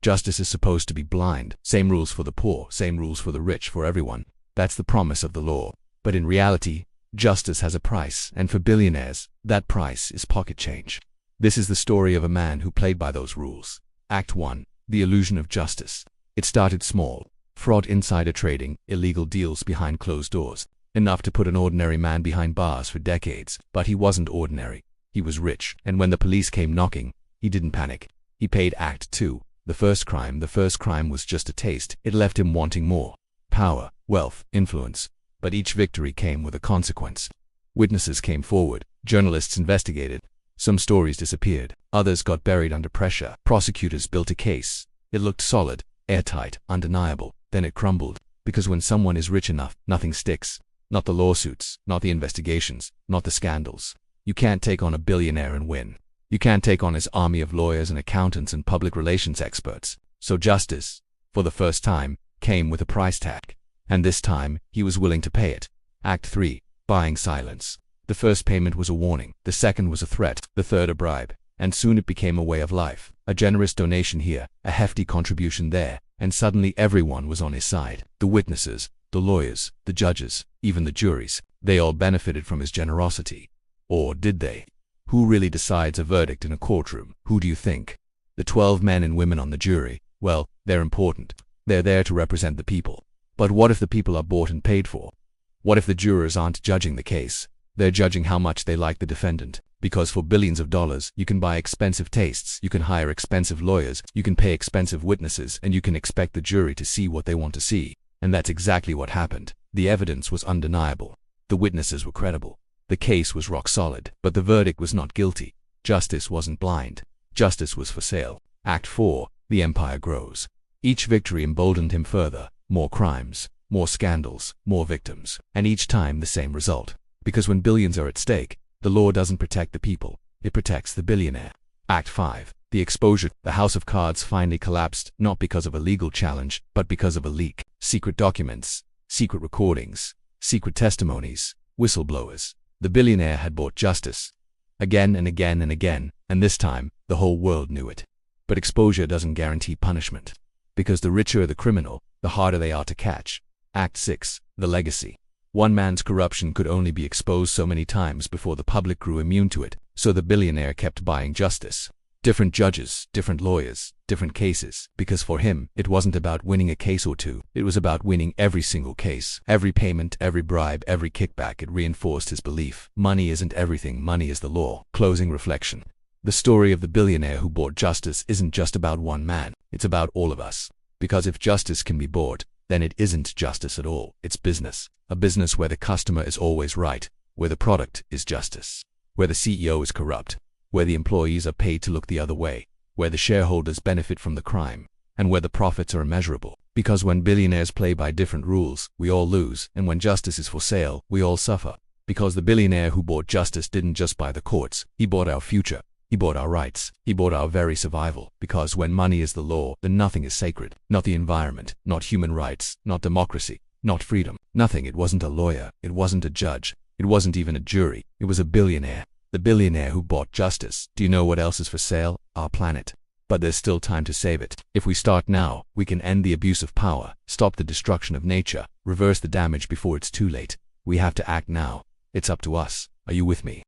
Justice is supposed to be blind. Same rules for the poor, same rules for the rich, for everyone. That's the promise of the law. But in reality, justice has a price, and for billionaires, that price is pocket change. This is the story of a man who played by those rules. Act 1. The illusion of justice. It started small. Fraud, insider trading, illegal deals behind closed doors. Enough to put an ordinary man behind bars for decades. But he wasn't ordinary. He was rich, and when the police came knocking, he didn't panic. He paid. Act 2. The first crime was just a taste. It left him wanting more. Power, wealth, influence. But each victory came with a consequence. Witnesses came forward. Journalists investigated. Some stories disappeared. Others got buried under pressure. Prosecutors built a case. It looked solid, airtight, undeniable. Then it crumbled. Because when someone is rich enough, nothing sticks. Not the lawsuits, not the investigations, not the scandals. You can't take on a billionaire and win. You can't take on his army of lawyers and accountants and public relations experts. So justice, for the first time, came with a price tag. And this time, he was willing to pay it. Act 3. Buying silence. The first payment was a warning. The second was a threat. The third a bribe. And soon it became a way of life. A generous donation here, a hefty contribution there, and suddenly everyone was on his side. The witnesses, the lawyers, the judges, even the juries, they all benefited from his generosity. Or did they? Who really decides a verdict in a courtroom? Who do you think? The 12 men and women on the jury? Well, they're important. They're there to represent the people. But what if the people are bought and paid for? What if the jurors aren't judging the case? They're judging how much they like the defendant. Because for billions of dollars, you can buy expensive tastes, you can hire expensive lawyers, you can pay expensive witnesses, and you can expect the jury to see what they want to see. And that's exactly what happened. The evidence was undeniable. The witnesses were credible. The case was rock solid. But the verdict was not guilty. Justice wasn't blind. Justice was for sale. Act 4. The empire grows. Each victory emboldened him further. More crimes, more scandals, more victims. And each time the same result. Because when billions are at stake, the law doesn't protect the people. It protects the billionaire. Act 5. The exposure. The house of cards finally collapsed, not because of a legal challenge, but because of a leak. Secret documents, secret recordings, secret testimonies, whistleblowers. The billionaire had bought justice. Again and again and again, and this time, the whole world knew it. But exposure doesn't guarantee punishment. Because the richer the criminal, the harder they are to catch. Act 6. The legacy. One man's corruption could only be exposed so many times before the public grew immune to it, so the billionaire kept buying justice. Different judges, different lawyers, different cases, because for him, it wasn't about winning a case or two, it was about winning every single case. Every payment, every bribe, every kickback, it reinforced his belief. Money isn't everything, money is the law. Closing reflection. The story of the billionaire who bought justice isn't just about one man, it's about all of us. Because if justice can be bought, then it isn't justice at all, it's business. A business where the customer is always right, where the product is justice, where the CEO is corrupt, where the employees are paid to look the other way, where the shareholders benefit from the crime, and where the profits are immeasurable. Because when billionaires play by different rules, we all lose, and when justice is for sale, we all suffer. Because the billionaire who bought justice didn't just buy the courts, he bought our future. He bought our rights. He bought our very survival. Because when money is the law, then nothing is sacred. Not the environment, not human rights, not democracy, not freedom. Nothing. It wasn't a lawyer. It wasn't a judge. It wasn't even a jury. It was a billionaire. The billionaire who bought justice. Do you know what else is for sale? Our planet. But there's still time to save it. If we start now, we can end the abuse of power, stop the destruction of nature, reverse the damage before it's too late. We have to act now. It's up to us. Are you with me?